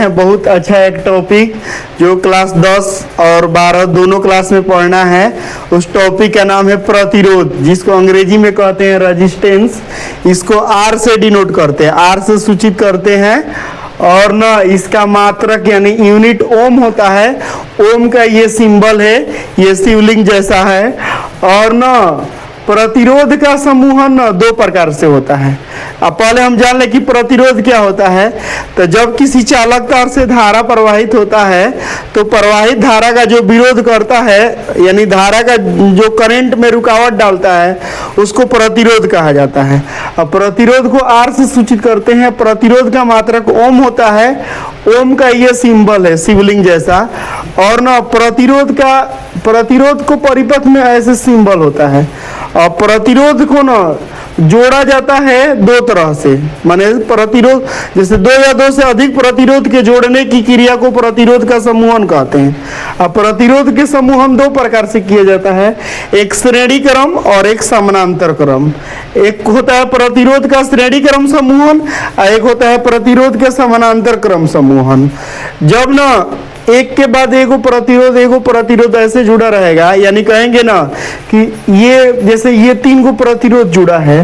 हैं बहुत अच्छा एक टॉपिक जो क्लास 10 और 12 दोनों क्लास में पढ़ना है। उस टॉपिक का नाम है प्रतिरोध, जिसको अंग्रेजी में कहते हैं रेजिस्टेंस। इसको आर से डिनोट करते हैं, आर से सूचित करते हैं। और ना इसका मात्रक यानी यूनिट ओम होता है। ओम का ये सिंबल है, ये शिवलिंग जैसा है। और ना प्रतिरोध का समूहन ना दो प्रकार से होता है। अब पहले हम जान लें कि प्रतिरोध क्या होता है। तो जब किसी चालक तार से धारा प्रवाहित होता है तो प्रवाहित धारा का जो विरोध करता है, यानी धारा का जो करंट में रुकावट डालता है, उसको प्रतिरोध कहा जाता है। अब प्रतिरोध को आर से सूचित करते हैं। प्रतिरोध का मात्रक ओम होता है। ओम का ये सिंबल है शिवलिंग जैसा। और ना प्रतिरोध को परिपथ में ऐसे सिंबल होता है। और प्रतिरोध को ना जोड़ा जाता है दो तरह से, माने प्रतिरोध जैसे दो या दो से अधिक प्रतिरोध के जोड़ने की क्रिया को प्रतिरोध का समूहन कहते हैं। अब प्रतिरोध के समूहन दो प्रकार से किया जाता है, एक श्रेणी क्रम और एक समानांतर क्रम। एक होता है प्रतिरोध का श्रेणी क्रम समूहन और एक होता है प्रतिरोध के समानांतर क्रम समूहन। जब ना एक के बाद एगो प्रतिरोध ऐसे जुड़ा रहेगा, यानी कहेंगे ना कि ये जैसे ये तीन गो प्रतिरोध जुड़ा है,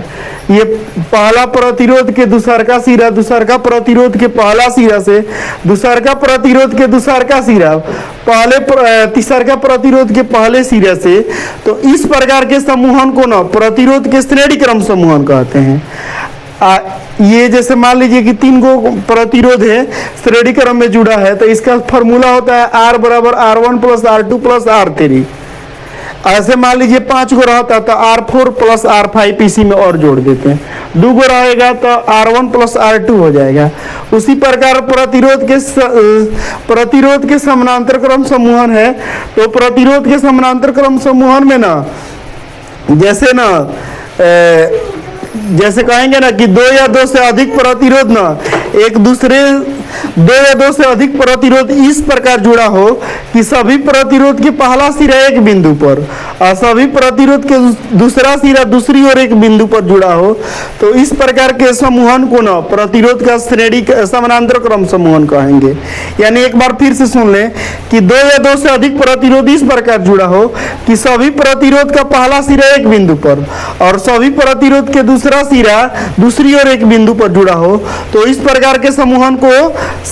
ये पहला प्रतिरोध के दूसर का सिरा, दूसर का प्रतिरोध के पहला सिरा से, दूसर का प्रतिरोध के दूसर का सिरा, पहले तीसर का प्रतिरोध के पहले सिरे से। तो इस प्रकार के समूहन को ना प्रतिरोध के श्रेणी क्रम समूहन कहते हैं। ये जैसे मान लीजिए कि तीन गो प्रतिरोध है, श्रेणी क्रम में जुड़ा है, तो इसका फॉर्मूला होता है R बराबर R1 plus R2 plus R3। ऐसे मान लीजिए 5 गो रहता तो R4 प्लस R5 इसी में और जोड़ देते हैं। 2 गो रहेगा तो R1 प्लस R2 हो जाएगा। उसी प्रकार प्रतिरोध के समानांतर क्रम समूहन है। तो प्रतिरोध के समानांतर क्रम समूहन में ना जैसे कहेंगे ना कि दो या दो से अधिक प्रतिरोध ना एक दूसरे, दो या दो से अधिक प्रतिरोध इस प्रकार जुड़ा हो कि सभी प्रतिरोध के पहला सिरा एक बिंदु पर और सभी प्रतिरोध के दूसरा सिरा दूसरी ओर एक बिंदु पर जुड़ा हो, तो इस प्रकार के समूहन को ना प्रतिरोध का श्रेणी समानांतर क्रम समूहन कहेंगे। यानी एक बार फिर से सुन लें कि दो या दो से अधिक प्रतिरोध इस प्रकार जुड़ा हो कि सभी प्रतिरोध का पहला सिरा एक बिंदु पर और सभी प्रतिरोध के दूसरा सिरा दूसरी ओर एक बिंदु पर जुड़ा हो, तो इस प्रकार के समूहन को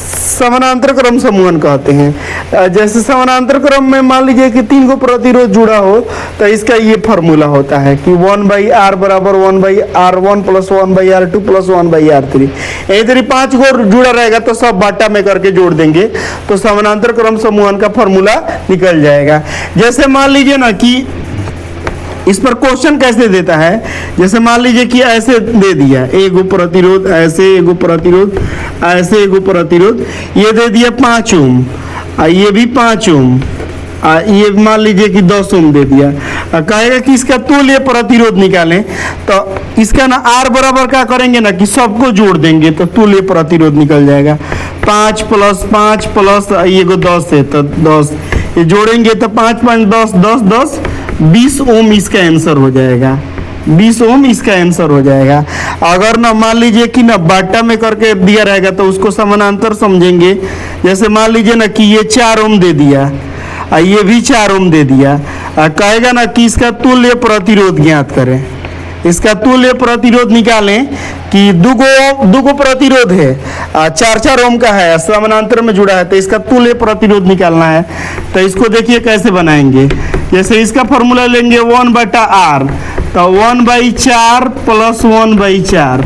समानांतर क्रम समूहन कहते हैं। जैसे समानांतर क्रम में मान लीजिए कि 3 गो प्रतिरोध जुड़ा हो, तो इसका ये फॉर्मूला होता है कि 1/R बराबर 1/R1 plus 1/R2 plus 1/R3। इधर 5 गो जुड़ा रहेगा तो सब बाटा में करके जोड़ देंगे तो समानांतर क्रम समूहन का फॉर्मूला निकल जाएगा। जैसे मान लीजिए ना कि इस पर क्वेश्चन कैसे देता है, जैसे मान लीजिए कि ऐसे दे दिया एगो प्रतिरोध, ऐसे एगो प्रतिरोध, ऐसे एगो प्रतिरोध, ये दे दिया 5 ओम, ये भी 5 ओम, ये मान लीजिए कि 10 ओम दे दिया। कहेगा कि इसका तुल्य प्रतिरोध निकालें, तो इसका ना R बराबर क्या करेंगे ना कि सबको जोड़ देंगे तो तुल्य प्रतिरोध निकल जाएगा। 5 प्लस ये 10 है तो 10, ये जोड़ेंगे तो 5 5 10 10 10 20 ओम इसका आंसर हो जाएगा। 20 ओम इसका आंसर हो जाएगा। अगर ना मान लीजिए कि ना बाटा में करके दिया रहेगा तो उसको समानांतर समझेंगे। जैसे मान लीजिए ना कि ये 4 ओम दे दिया, ये भी 4 ओम दे दिया, कहेगा ना कि इसका तुल्य प्रतिरोध ज्ञात करें। इसका तुल्य प्रतिरोध निकालें कि दुगो प्रतिरोध है, 4 ओम का है, समानांतर में जुड़ा है, तो इसका तुल्य प्रतिरोध निकालना है। तो इसको देखिए कैसे बनाएंगे। जैसे इसका फॉर्मूला लेंगे 1/R, तो 1/4 प्लस 1/4।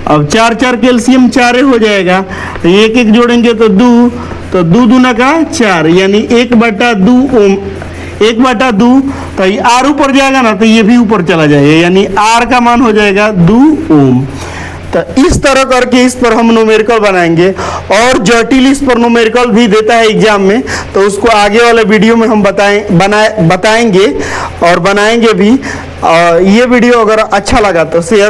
अब 4 4 कैल्शियम 4 हो जाएगा, तो 1 1 जोड़ेंगे तो 2, तो 2 दूना का 4, यानी 1/2 ओम, 1/2। तो ये R ऊपर जाएगा ना तो ये भी ऊपर चला जाएगा, यानी R का मान हो जाएगा 2 ओम। तो इस तरह करके इस पर हम न्यूमेरिकल बनाएंगे। और जटिल इस पर न्यूमेरिकल भी देता है एग्जाम में, तो उसको आगे वाले वीडियो में हम बताएंगे और बनाएंगे भी। ये वीडियो अगर अच्छा लगा तो शेयर